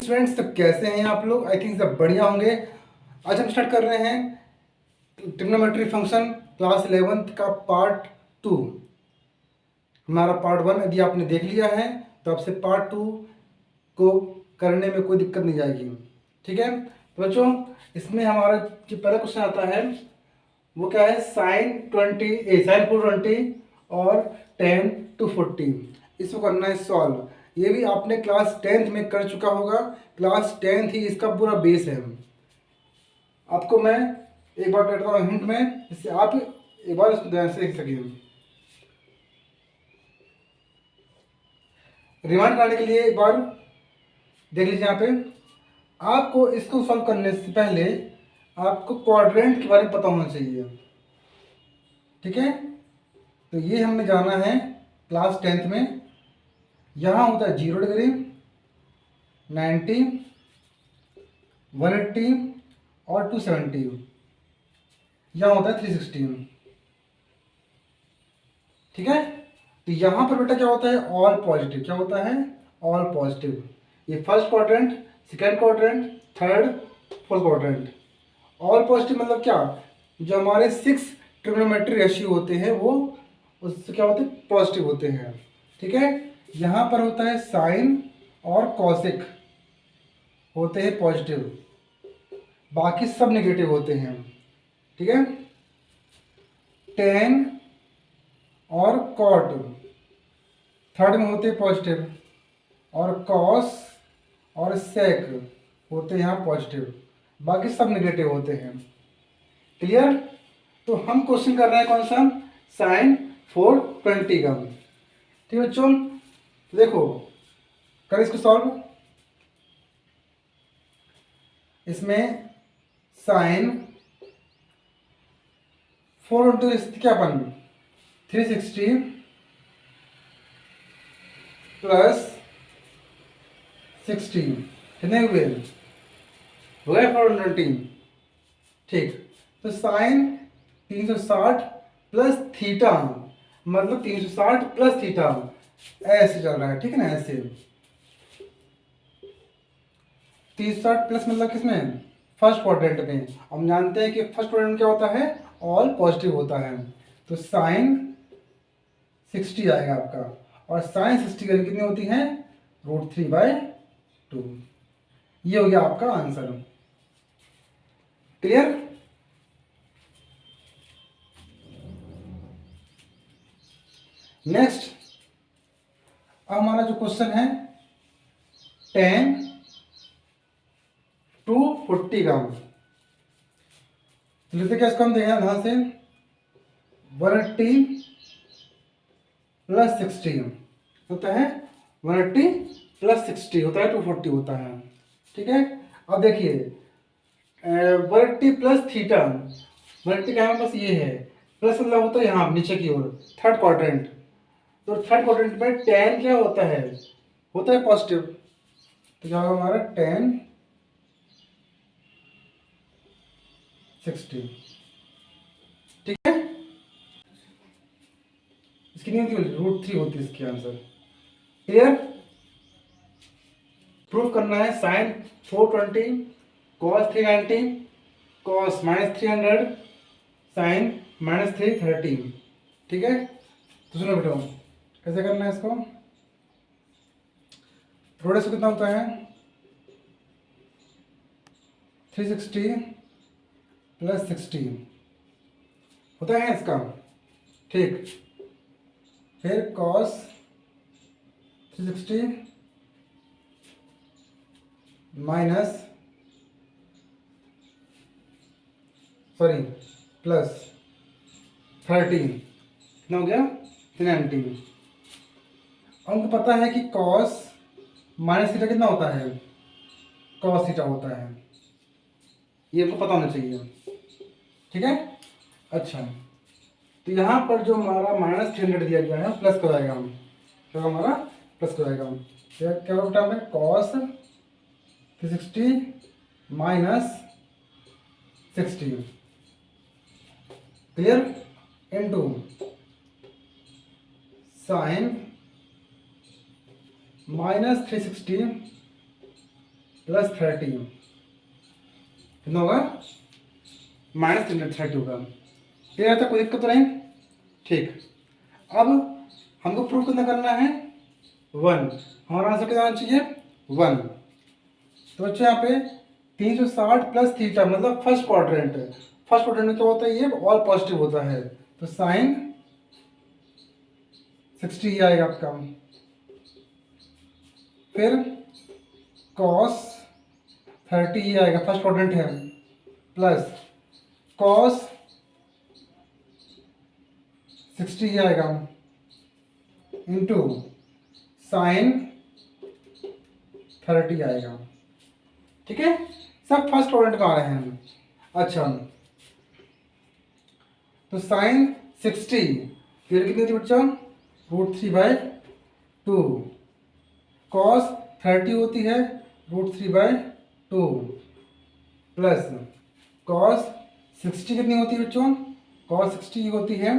Students, सब कैसे हैं आप लोग? आई थिंक सब बढ़िया होंगे। आज हम स्टार्ट कर रहे हैं ट्रिग्नोमेट्री फंक्शन क्लास 11th का पार्ट 2। हमारा पार्ट 1 यदि आपने देख लिया है तो आपसे पार्ट 2 को करने में कोई दिक्कत नहीं जाएगी। ठीक है तो बच्चों, इसमें हमारा जो पहला क्वेश्चन आता है वो क्या है, साइन 420 और 10 to 40 इसको करना है सॉल्व। ये भी आपने क्लास 10th में कर चुका होगा। क्लास 10th ही इसका पूरा बेस है। आपको मैं एक बार करता हूँ हिंट में, जिससे आप एक बार इसको ध्यान से देख सकें। रिमाइंड करने के लिए एक बार देख लीजिए। यहाँ पे आपको इसको सॉल्व करने से पहले आपको क्वाड्रेंट के बारे में पता होना चाहिए। ठीक है, तो ये हमने जाना है क्लास 10th में। यहाँ होता है 0 डिग्री, 90, 180 और 270। यहाँ होता है 360। ठीक है, तो यहाँ पर बेटा क्या होता है, ऑल पॉजिटिव। क्या होता है, ऑल पॉजिटिव। ये first quadrant, second quadrant, third, fourth quadrant. All positive मतलब क्या, जो हमारे 6 ट्रिग्नोमेट्री रेशियो होते हैं वो उससे क्या होते हैं, पॉजिटिव होते हैं। ठीक है, यहाँ पर होता है साइन और कॉसिक होते हैं पॉजिटिव, बाकी सब नेगेटिव होते हैं। ठीक है, टेन और कॉट थर्ड में होते हैं पॉजिटिव, और कॉस और सेक होते हैं यहाँ पॉजिटिव, बाकी सब नेगेटिव होते हैं। क्लियर? तो हम क्वेश्चन कर रहे हैं कौन सा, साइन 420 का। ठीक है बच्चों, देखो कर इसको सॉल्व। इसमें साइन 420 क्या बन, 360 प्लस 60 कितने हुए, 420। ठीक, तो साइन 360 प्लस थीटा मतलब 360 प्लस थीटा, ऐसे चल रहा है। ठीक है ना, ऐसे 360 प्लस मतलब किसमें, फर्स्ट क्वाड्रेंट में। हम जानते हैं कि फर्स्ट क्वाड्रेंट क्या होता है, ऑल पॉजिटिव होता है। तो साइन 60 आएगा आपका, और साइन 60 की वैल्यू कितनी होती है, √3/2। ये हो गया आपका आंसर। क्लियर? नेक्स्ट, अब हमारा जो क्वेश्चन है 10 to 40 का। लिखते क्या इसको हम देखें ध्यान से, 180 प्लस 60 होता है, 180 प्लस 60 होता है 240 होता है। ठीक है, अब देखिए 180 प्लस थीटा, 180 का बस ये है, प्लस मतलब होता है यहाँ नीचे की ओर थर्ड क्वाड्रेंट। तो थर्ड क्वाड्रेंट में टेन क्या होता है पॉजिटिव। तो क्या होगा हमारा 10 60। ठीक है, इसकी नहीं होती, √3 होती है इसकी आंसर। क्लियर? प्रूफ करना है साइन 420 कॉस 390 कॉस -300 साइन -330। ठीक है, तो सुनो बेटा कैसे करना है इसको। थोड़े से कितना होता है, 360 प्लस 60 होता है इसका। ठीक, फिर कॉस 360 प्लस 30 कितना हो गया, 390। हमको पता है कि कॉस माइनस थीटा कितना होता है, कॉस थीटा होता है, ये हमको पता होना चाहिए। ठीक है, अच्छा तो यहाँ पर जो हमारा -300 दिया गया है प्लस कराएगा हम, क्या हमारा प्लस कराएगा हम, क्या होता है, cos 360 -60। Clear? Into sine -360 plus 30 कितना होगा, -30 होगा। क्लियर आता, कोई दिक्कत तो नहीं। ठीक, अब हमको प्रूफ कितना करना है, 1। हमारा आंसर कितना आना चाहिए, 1। तो बच्चों यहाँ पे 360 प्लस थीटा मतलब फर्स्ट क्वाड्रेंट है। फर्स्ट क्वाड्रेंट में क्या होता है, ये ऑल पॉजिटिव होता है, तो साइन 60 ही आएगा आपका। फिर कॉस 30 ही आएगा, फर्स्ट क्वाड्रेंट है, प्लस कॉस 60 ही आएगा, इंटू साइन 30 आएगा। ठीक है, सब फर्स्ट क्वाड्रेंट में आ रहे हैं। अच्छा, तो साइन 60 फिर कितनी थी बच्चा, √3/2। कॉस 30 होती है √3/2, प्लस कॉस 60 कितनी होती है बच्चों, कॉस 60 होती है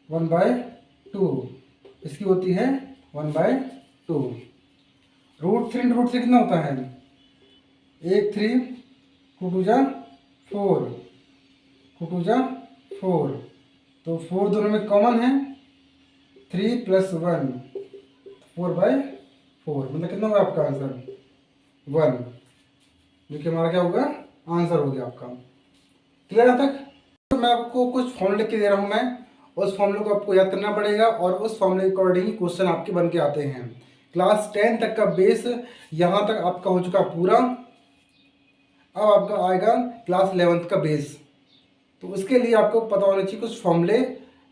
1/2, इसकी होती है 1/2। √3 कितना होता है, 1 3 2 जा 4, 2 जा 4, तो 4 दोनों में कॉमन है, 3 + 1 4/4, मतलब कितना होगा आपका आंसर, 1, जो कि हमारा क्या होगा, आंसर हो गया आपका। क्लियर है तक। तो मैं आपको कुछ फॉर्मूले लिख के दे रहा हूँ, मैं उस फॉर्मूले को आपको याद करना पड़ेगा और उस फॉर्मूले के अकॉर्डिंग क्वेश्चन आपके बन के आते हैं। क्लास 10 तक का बेस यहाँ तक आपका हो चुका पूरा। अब आपका आएगा क्लास 11th का बेस, तो उसके लिए आपको पता होना चाहिए कुछ फॉर्मूले,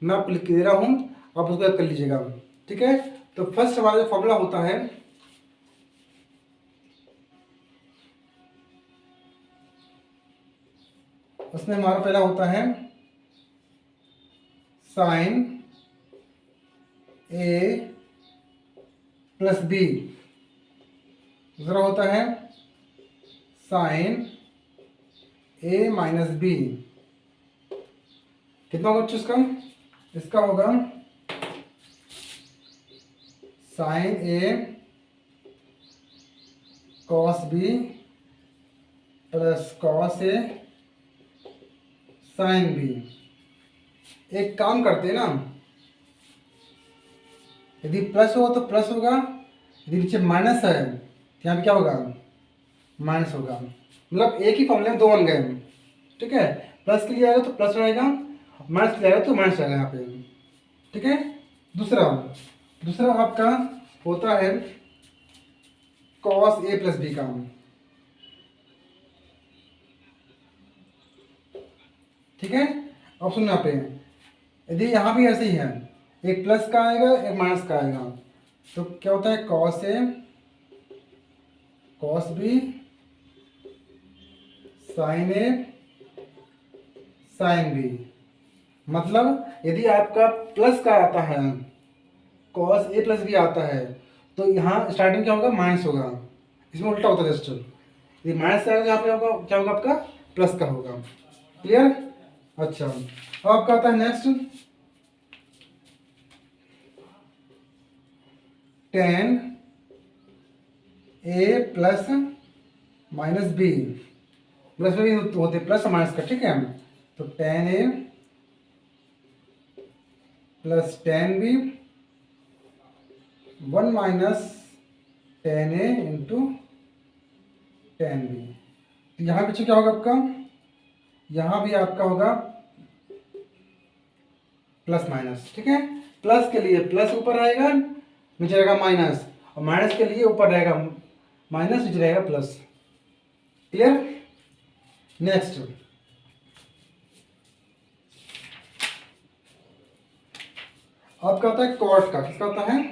मैं आपको लिख के दे रहा हूँ, आप उसको याद कर लीजिएगा। ठीक है, तो फर्स्ट हमारा जो फॉर्मूला होता है, उसमें हमारा पहला होता है साइन A + B, दूसरा होता है साइन A - B। कितना होगा बच्चों इसका, इसका होगा sine A cos B + cos A sin B। एक काम करते हैं ना, यदि प्लस हो तो प्लस होगा, यदि नीचे माइनस है तो यहाँ पे क्या होगा, माइनस होगा, मतलब एक ही फॉर्मूले में दो बन गए। ठीक है, प्लस के लिए आएगा तो प्लस रहेगा, माइनस के लिए आएगा तो माइनस रहेगा यहाँ पे। ठीक है, दूसरा दूसरा आपका होता है cos A + B का। ठीक है, ऑप्शन यहाँ पे यदि यहाँ भी ऐसे ही है, एक प्लस का आएगा एक माइनस का आएगा, तो क्या होता है cos A cos B sin A sin B। मतलब यदि आपका प्लस का आता है, cos A + B आता है, तो यहाँ स्टार्टिंग क्या होगा, माइनस होगा, इसमें उल्टा होता है जस्ट। यदि माइनस का आएगा यहाँ पे होगा, क्या होगा आपका, प्लस का होगा। क्लियर। अच्छा, अब आपका आता है next tan A + -B, plus में भी होते प्लस और माइनस का। ठीक है, तो tan A + tan B 1 - tan A × tan B। तो यहाँ पीछे क्या होगा आपका, यहाँ भी आपका होगा प्लस माइनस। ठीक है, प्लस के लिए प्लस ऊपर रहेगा, नीचे रहेगा माइनस, और माइनस के लिए ऊपर रहेगा माइनस, नीचे रहेगा प्लस। क्लियर। नेक्स्ट आपका आता है कॉट का। किसका आता है,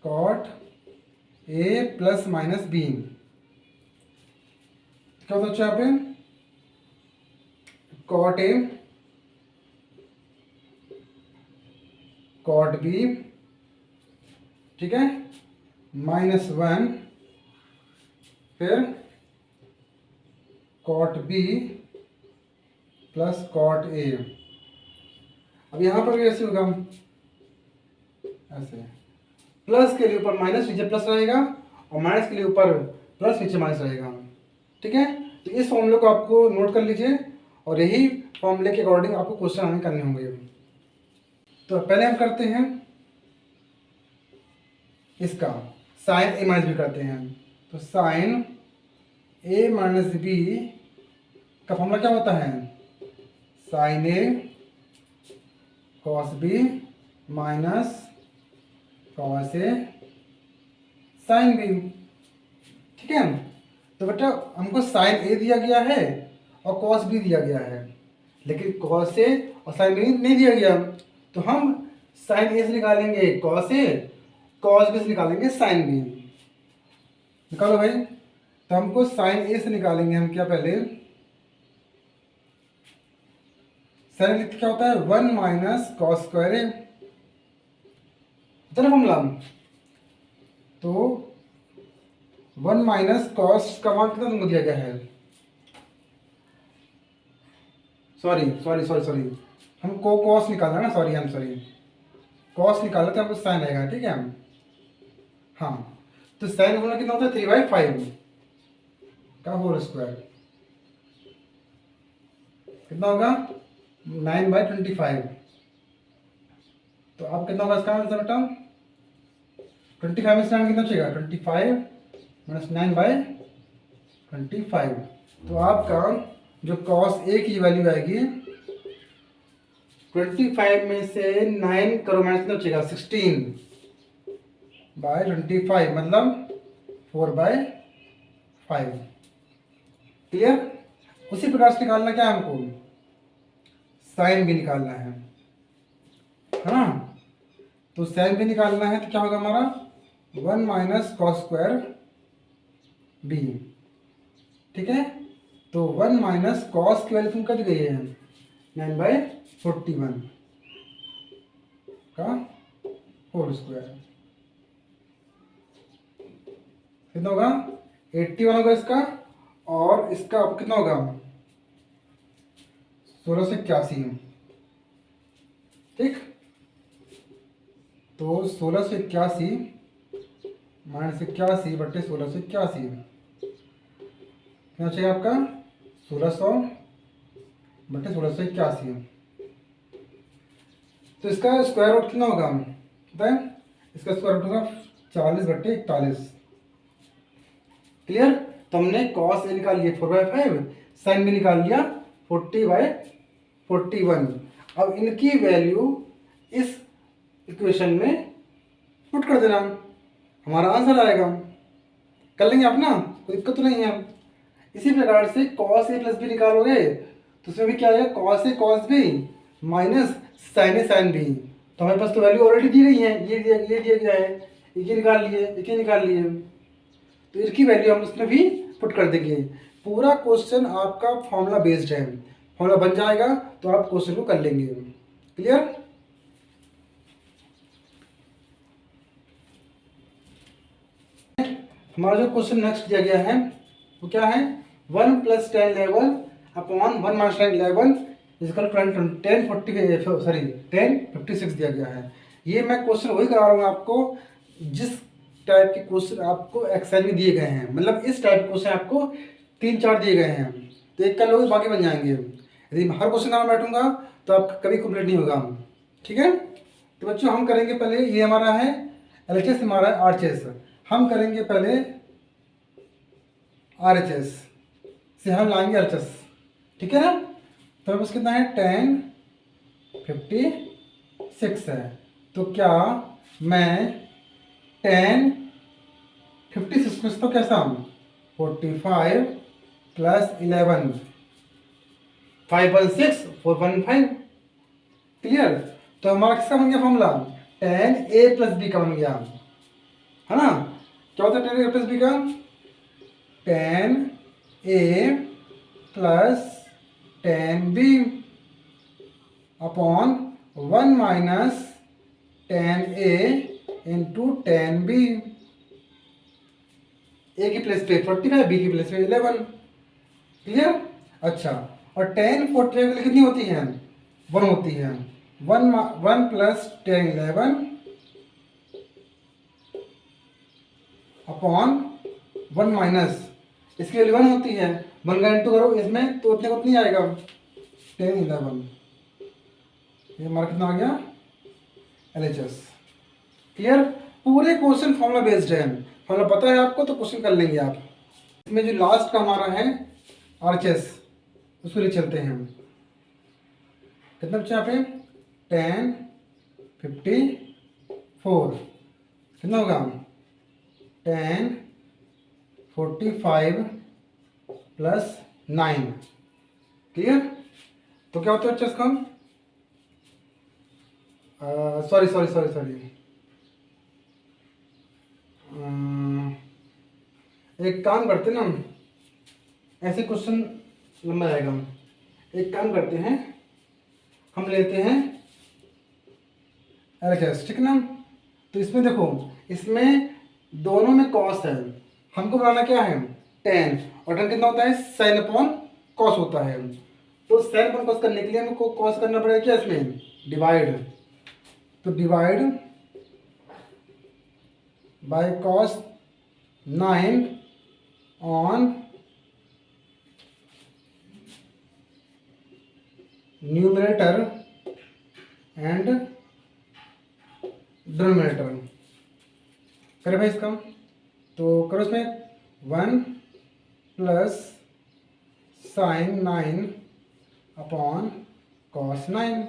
कॉट A + -B। क्या होता है यहाँ पे, कॉट A कॉट B, ठीक है, -1 फिर कॉट B + कॉट A। अब यहाँ पर भी ऐसे होगा, ऐसे प्लस के लिए ऊपर माइनस नीचे प्लस रहेगा और माइनस के लिए ऊपर प्लस नीचे माइनस रहेगा। ठीक है, तो इस फॉर्मूले को आपको नोट कर लीजिए और यही फॉर्मूले के अकॉर्डिंग आपको क्वेश्चन हमें करने होंगे। तो पहले हम करते हैं इसका साइन ए माइनस बी करते हैं। तो साइन ए माइनस बी का फॉर्मूला क्या होता है? Sign A cos B minus cos A sine B. ठीक है, तो बेटा हमको साइन ए दिया गया है और कॉस बी दिया गया है, लेकिन कॉस ए और साइन बी नहीं दिया गया, तो हम साइन ए से निकालेंगे कॉस ए, कॉस बी से निकालेंगे साइन बी। निकालो भाई। तो हमको साइन ए से निकालेंगे हम क्या पहले, साइन क्या होता है 1 माइनस कॉस स्क्वायर ए, चलो फॉर्मूला। तो 1 माइनस कॉस का मान कितना तुमको दिया गया है? सॉरी हमको कॉस निकालना है ना, सॉरी कॉस निकाला तो हमको साइन आएगा। ठीक है, हाँ, तो साइन होना कितना होता है 3/5 का होल स्क्वायर, कितना होगा 9/25। तो अब कितना होगा इसका आंसर बेटा? 25 में स्टैंड कितना चाहिए? 25 - 9/25। तो आपका जो कॉस ए की वैल्यू आएगी 25 में से 9 करो माइनस कितना चाहिए? 16/25 मतलब 4/5। क्लियर? उसी प्रकार से निकालना क्या है हमको? साइन भी निकालना है ना। तो साइन भी निकालना है तो क्या होगा हमारा 1 माइनस कॉस स्क्वायर बी। ठीक है, तो 1 माइनस कॉस की वैल्यू तुम कट गई है 9/41 का होल स्क्वायर, कितना होगा 81 होगा इसका, और इसका अब कितना होगा 1681। ठीक, तो 1681 माइनस 81 बटे 1681 कितना चाहिए आपका 1600 बटे 1681। तो इसका स्क्वायर रूट कितना होगा बताएं? इसका स्क्वायर रूट होगा 40/41। क्लियर? तो हमने कॉस ए निकाल लिया 4/5, साइन भी निकाल लिया 40/41। अब इनकी वैल्यू इस इक्वेशन में पुट कर देना, हमारा आंसर आएगा। कर लेंगे आप ना, कोई दिक्कत तो नहीं है। इसी प्रकार से कॉस ए प्लस बी निकालोगे तो उसमें भी क्या आएगा cos A cos B minus sign A sine B. तो हमारे पास तो वैल्यू ऑलरेडी दी गई है, ये दिया गया है, ये निकाल लिए, तो इसकी वैल्यू हम उसमें भी पुट कर देंगे। पूरा क्वेश्चन आपका फॉर्मूला बेस्ड है, फॉर्मूला बन जाएगा तो आप क्वेश्चन को कर लेंगे। क्लियर? हमारा जो क्वेश्चन नेक्स्ट दिया गया है वो क्या है 1 + 10 11 अपॉन 1 - 10 11 इजकल 1056 दिया गया है। ये मैं क्वेश्चन वही करा रहा हूँ आपको जिस टाइप के क्वेश्चन आपको एक्सरसाइज में दिए गए हैं, मतलब इस टाइप के क्वेश्चन आपको 3-4 दिए गए हैं, तो एक कर लोगे बाकी बन जाएंगे। यदि हर क्वेश्चन में बैठूंगा तो आपका कभी कंप्लीट नहीं होगा। ठीक है, तो बच्चों हम करेंगे पहले, ये हमारा है LHS, हमारा है RHS। हम करेंगे पहले RHS से हम लाएंगे LHS। ठीक है ना, तो बस कितना है 1056 है। तो क्या मैं 1056 तो कैसा 45 + 11 516 415। क्लियर? तो हमारा किसका बन गया फॉर्मूला 10a + b का बन गया, है ना। क्या होता है 10a + b का 10a + 10b upon 1 - 10a × 10b। ए की प्लेस पे 45, बी की प्लेस पे 11। क्लियर? अच्छा, और 10 45 के लिए कितनी होती है 1 होती है। 1 + 10 11 अपॉन 1 माइनस, इसकी वैल्यू 1 होती है, 1 का इंटू करो इसमें तो उतने को नहीं आएगा, 10 11, ये हमारा कितना आ गया LHS। क्लियर? पूरे क्वेश्चन फॉर्मूला बेस्ड है, फॉर्मूला पता है आपको तो क्वेश्चन कर लेंगे आप। इसमें जो लास्ट का हमारा है RHS, उसको ले चलते हैं हम। कितना बच्चा यहाँ पे 10 54, कितना होगा 10 45 प्लस 9। क्लियर? तो क्या होता है बच्चा इसका, सॉरी सॉरी सॉरी सॉरी, एक काम करते ना, ऐसे क्वेश्चन लंबा आएगा, एक काम करते हैं, हम लेते हैं LHS, ठीक है ना। तो इसमें देखो, इसमें दोनों में कॉस है, हमको बनाना क्या है 10, और 10 कितना होता है साइन अपॉन कॉस होता है। तो साइन अपॉन कॉस करने के लिए हमको कॉस करना पड़ेगा क्या, इसमें डिवाइड, तो divide by cos 9 on numerator and denominator. करें भाई इसका, तो करो इसमें 1 plus sine 9 upon cos 9,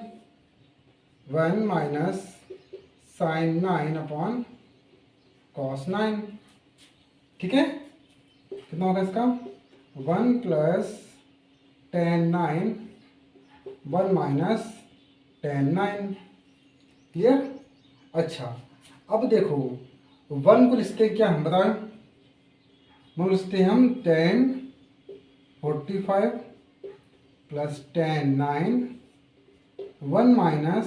1 minus sine 9 upon cos 9। ठीक है, कितना होगा इसका 1 plus tan 9, 1 minus tan 9। Clear? अच्छा, अब देखो 1 को लिखते हैं क्या हम बताएं, 1 लिखते हैं हम tan 45 plus tan 9, 1 minus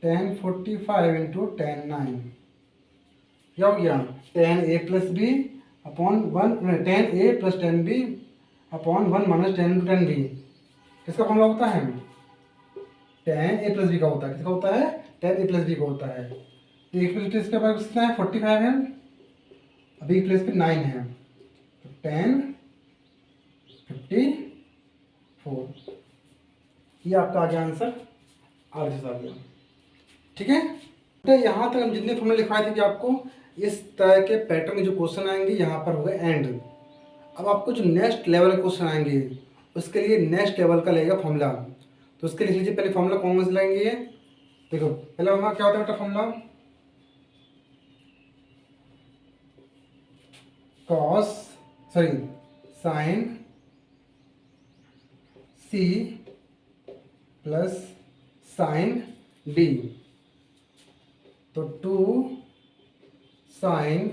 tan 45 into tan 9, क्या हो गया tan a plus B upon 1, tan a plus tan b upon 1 minus tan into tan b। किसका फॉर्मूला होता है tan a प्लस बी का होता है, किसका होता है tan a प्लस बी का होता है। तो एक प्लस इसके पास कितना है 45 है, अभी प्लस पे 9 है, तो tan 54, ये आपका आ गया आंसर, RHS आ गया। ठीक है, तो यहाँ तक हम जितने फॉर्मूले लिखवाए थे कि आपको इस तरह के पैटर्न में जो क्वेश्चन आएंगे यहाँ पर हो गए एंड। अब आपको जो नेक्स्ट लेवल के क्वेश्चन आएंगे उसके लिए नेक्स्ट लेवल का लगेगा फॉर्मूला, तो उसके लिख लीजिए पहले फॉर्मूला कौन से लगेंगे ये देखो। पहले हमारा क्या होता है बेटा formula, cos sorry sine C plus sine D, तो 2 sine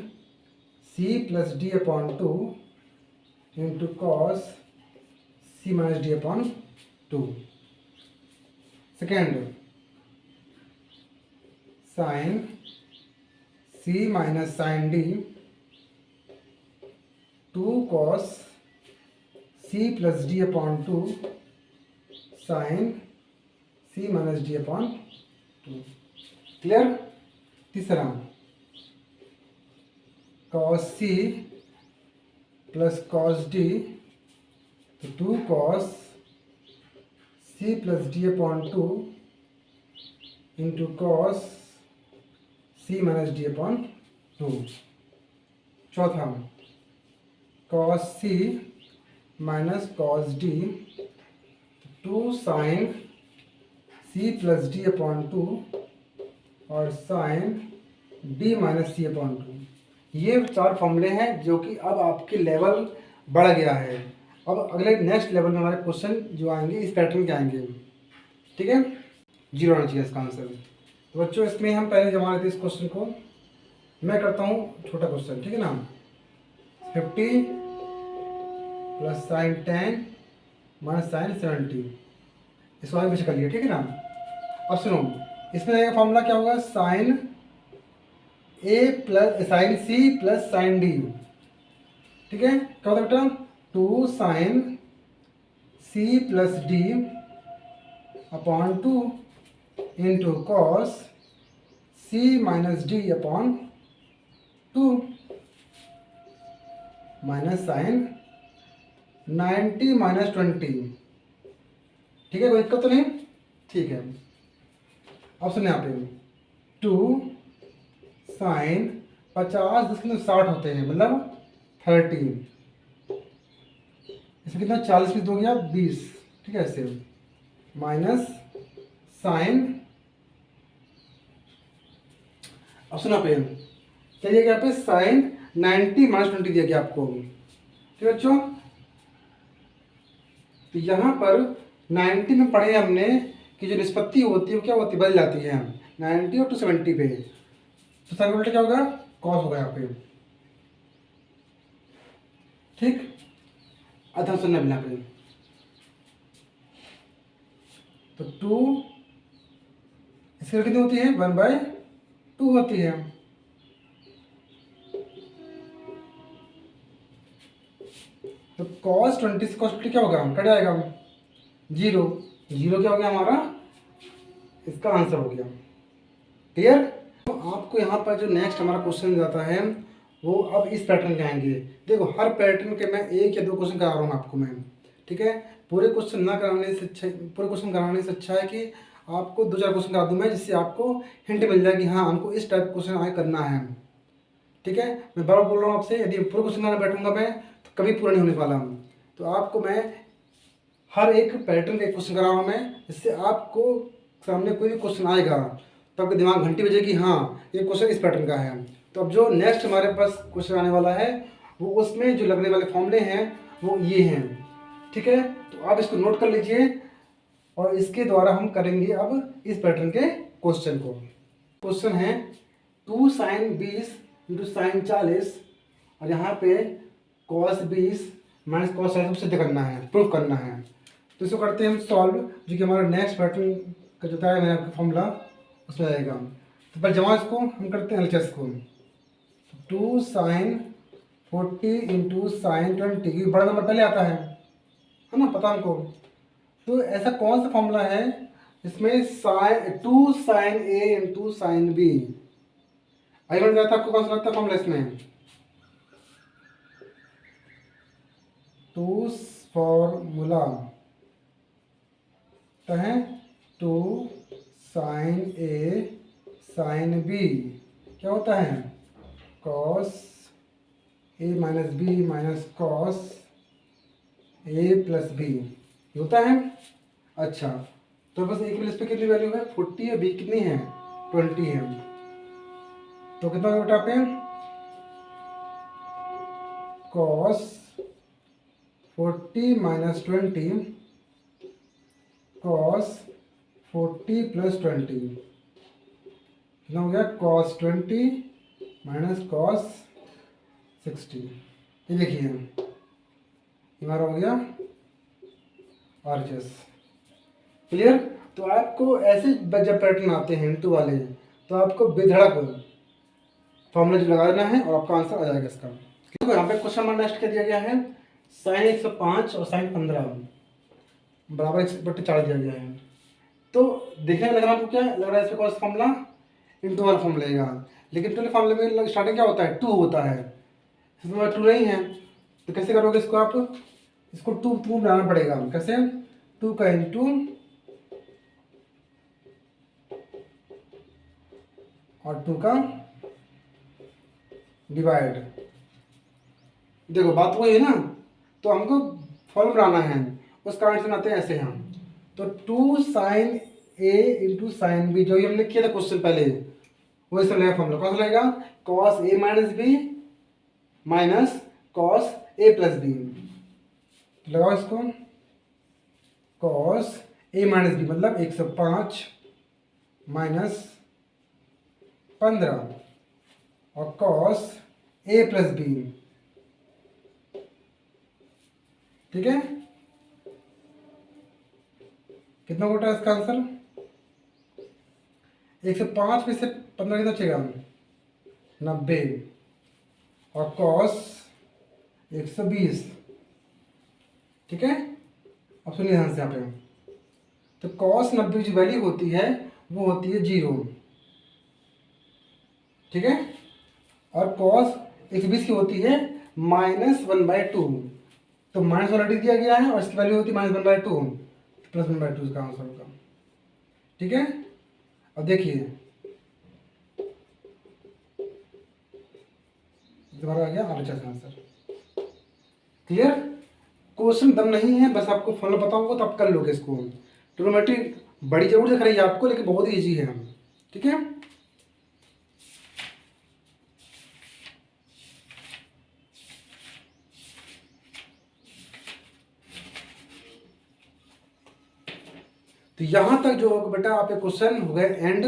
C plus D upon 2 into cos C minus D upon 2। Second sine C minus sine D 2 cos C plus D upon 2 sine C minus D upon 2। Clear? तीसरा cos C plus cos D, तो 2 cos C plus D upon 2 into cos C minus D upon 2। चौथा cos C minus cos D, 2 sine C plus D upon 2 और sine D minus C upon 2। ये 4 फॉर्मूले हैं जो कि अब आपके लेवल बढ़ गया है। अब अगले नेक्स्ट लेवल में हमारे क्वेश्चन जो आएंगे इस पैटर्न के आएंगे। ठीक है, 0 आना चाहिए इसका आंसर। तो बच्चों इसमें हम पहले जमा लेते हैं इस क्वेश्चन को, मैं करता हूँ छोटा क्वेश्चन, ठीक है ना। 50 प्लस साइन 10 माइनस साइन 70, इसको आगे पीछे कर लिया, ठीक है ना। अब सुनो, इसमें रहेगा फॉर्मूला क्या होगा, sine A plus sine C plus sine D। ठीक है, क्या होता है बेटा 2 sine C plus D upon 2 into cos C minus D upon 2। Minus sine 90 minus 20। ठीक है, कोई दिक्कत तो नहीं? ठीक है, अब सुनिए यहाँ पे 2 साइन 50 10 कितने 60 होते हैं, मतलब 30। इसमें कितना 40 में 2 गया 20। ठीक है, ऐसे माइनस साइन, अब सुना पे क्या दिया गया यहाँ पे साइन 90 माइनस 20 दिया गया आपको। ठीक है बच्चों, तो यहाँ पर 90 में पढ़े हमने कि जो निष्पत्ति होती है वो क्या होती है, बदल जाती है 90 और 270 पे, तो साइन उल्टा क्या होगा, कॉस होगा यहाँ पे। ठीक, अध्ययन सुनना बिना पे, तो 2 इसकी कितनी होती है 1/2 होती है। तो cos 20 से cos 50 क्या होगा, कट जाएगा 0। 0 क्या हो गया हमारा, इसका आंसर हो गया। क्लियर? तो आपको यहाँ पर जो नेक्स्ट हमारा क्वेश्चन जाता है वो अब इस पैटर्न के आएंगे। देखो हर पैटर्न के मैं 1 या 2 क्वेश्चन करा रहा हूँ आपको मैं। ठीक है, पूरे क्वेश्चन ना कराने से अच्छा, पूरे क्वेश्चन कराने से अच्छा है कि आपको 2-4 क्वेश्चन करा दूँ मैं, जिससे आपको हिंट मिल जाए कि हाँ हमको इस टाइप क्वेश्चन आगे करना है। ठीक है, मैं बार बोल रहा हूँ आपसे, यदि पूरे क्वेश्चन कराने बैठूंगा मैं तो कभी पूरा नहीं होने वाला हूँ। तो आपको मैं हर एक पैटर्न का एक क्वेश्चन करा रहा हूँ मैं, जिससे आपको सामने कोई भी क्वेश्चन आएगा तो आपके दिमाग घंटी बजेगी, हाँ ये क्वेश्चन इस पैटर्न का है। तो अब जो नेक्स्ट हमारे पास क्वेश्चन आने वाला है वो उसमें जो लगने वाले फॉर्मूले हैं वो ये हैं। ठीक है, तो आप इसको नोट कर लीजिए और इसके द्वारा हम करेंगे अब इस पैटर्न के क्वेश्चन को। क्वेश्चन है 2 साइन 20 इंटू साइन 40 और यहाँ पे कॉस 20 माइनस कॉस 40 सिद्ध करना है, प्रूफ करना है। तो इसको करते हैं हम सॉल्व, जो कि हमारा नेक्स्ट पैटर्न का जो था मैंने आपका फॉर्मूला उसमें आएगा। तो पहले जमा इसको हम करते हैं एलएचएस को। 2 साइन 40 इंटू साइन 20, बड़ा नंबर पहले आता है ना, पता हमको। तो ऐसा कौन सा फॉर्मूला है इसमें साइन 2 साइन ए इंटू साइन बी, आई बन जाता है, आपको कौन सा लगता है फॉर्मूला इसमें? 2 फॉर्मूला है 2 साइन ए साइन बी क्या होता है, cos A minus B minus cos A plus B होता है। अच्छा, तो बस एक प्लस पे कितनी वैल्यू है 40 है, बी कितनी है 20 है, तो कितना बेटा पे कॉस 40 माइनस 20 कॉस 40 प्लस 20 कितना हो गया, कॉस 20 माइनस कॉस 60। ये देखिए हमारा हो गया आरएचएस। क्लियर? तो आपको ऐसे जब पैटर्न आते हैं इंटू वाले तो आपको बेधड़क फॉर्मूला जो लगा देना है और आपका आंसर आ जाएगा इसका। देखो यहाँ पे क्वेश्चन नंबर नेक्स्ट क्या दिया गया है, साइन 105 और साइन 15 बराबर 1/4 दिया गया है। तो देखने में लग रहा है आपको क्या लग रहा है, इसमें कौन सा फॉर्मूला इंटू वाला फॉर्मूला लेगा, लेकिन टू फॉर्मूले में स्टार्टिंग क्या होता है 2 होता है, इसमें 2 नहीं है। तो कैसे करोगे इसको आप, इसको 2 बनाना पड़ेगा। कैसे, 2 का इंटू और 2 का डिवाइड। देखो बात वही है ना, तो हमको फॉर्मूला बनाना है, उस कारण से बनाते हैं ऐसे हम। तो 2 साइन ए इंटू साइन बी, जो ही हमने किया था क्वेश्चन पहले वो इसमें नया फॉर्मूला कौन सा लगेगा, cos A minus B minus cos A plus B. लगाओ इसको, कॉस ए माइनस बी मतलब 105 माइनस 15 और कॉस ए प्लस बी। ठीक है, कितना होता है इसका आंसर, 105 में से 15 कितना बचेगा 90 और कॉस 120। ठीक है, अब सुनिए ध्यान से यहाँ पे, तो कॉस 90 की वैल्यू होती है वो होती है 0। ठीक है, और कॉस 120 की होती है -1/2। तो माइनस ऑलरेडी दिया गया है और इसकी वैल्यू होती है -1/2, +1/2 इसका आंसर होगा। ठीक है, अब देखिए दोबारा आ गया RHS आंसर। क्लियर? क्वेश्चन दम नहीं है, बस आपको फॉर्मूला पता होगा तो आप कर लोगे इसको। ट्रिग्नोमेट्री बड़ी जरूर दिख रही है आपको, लेकिन बहुत ही ईजी है। ठीक है, तो यहाँ तक जो बेटा आपके क्वेश्चन हो गए एंड।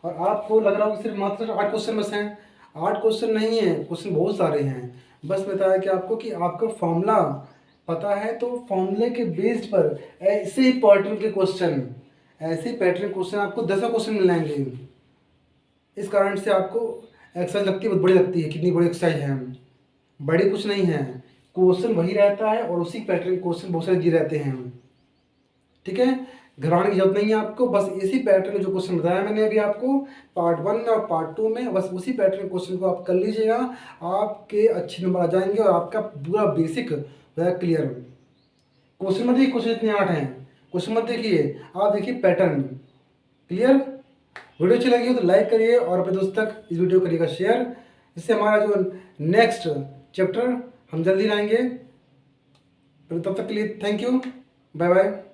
और आपको लग रहा होगा सिर्फ मात्र 8 क्वेश्चन बस हैं। 8 क्वेश्चन नहीं है, क्वेश्चन बहुत सारे हैं। बस बताया कि आपको कि आपका फॉर्मूला पता है तो फॉर्मूले के बेस्ड पर ऐसे ही पैटर्न के क्वेश्चन, ऐसे ही पैटर्न क्वेश्चन आपको 10 क्वेश्चन मिल जाएंगे। इस कारण से आपको एक्सरसाइज लगती है, बहुत बड़ी लगती है। कितनी बड़ी एक्सरसाइज है, बड़ी कुछ नहीं है, क्वेश्चन वही रहता है और उसी पैटर्न क्वेश्चन बहुत सारे जी रहते हैं। ठीक है, घबराने की जरूरत नहीं है आपको, बस इसी पैटर्न जो क्वेश्चन बताया मैंने अभी आपको पार्ट 1 में और पार्ट 2 में, बस उसी पैटर्न क्वेश्चन को आप कर लीजिएगा। आपके अच्छे नंबर आ जाएंगे और आपका पूरा बेसिक वह क्लियर। क्वेश्चन मत देखिए क्वेश्चन इतने 8 हैं, क्वेश्चन मत देखिए, आप देखिए पैटर्न। क्लियर? वीडियो अच्छी लगी हो तो लाइक करिए और अपने दोस्त तक इस वीडियो को करिएगा शेयर। इससे हमारा जो नेक्स्ट चैप्टर हम जल्दी लाएंगे। तो तब तक के लिए थैंक यू, बाय बाय।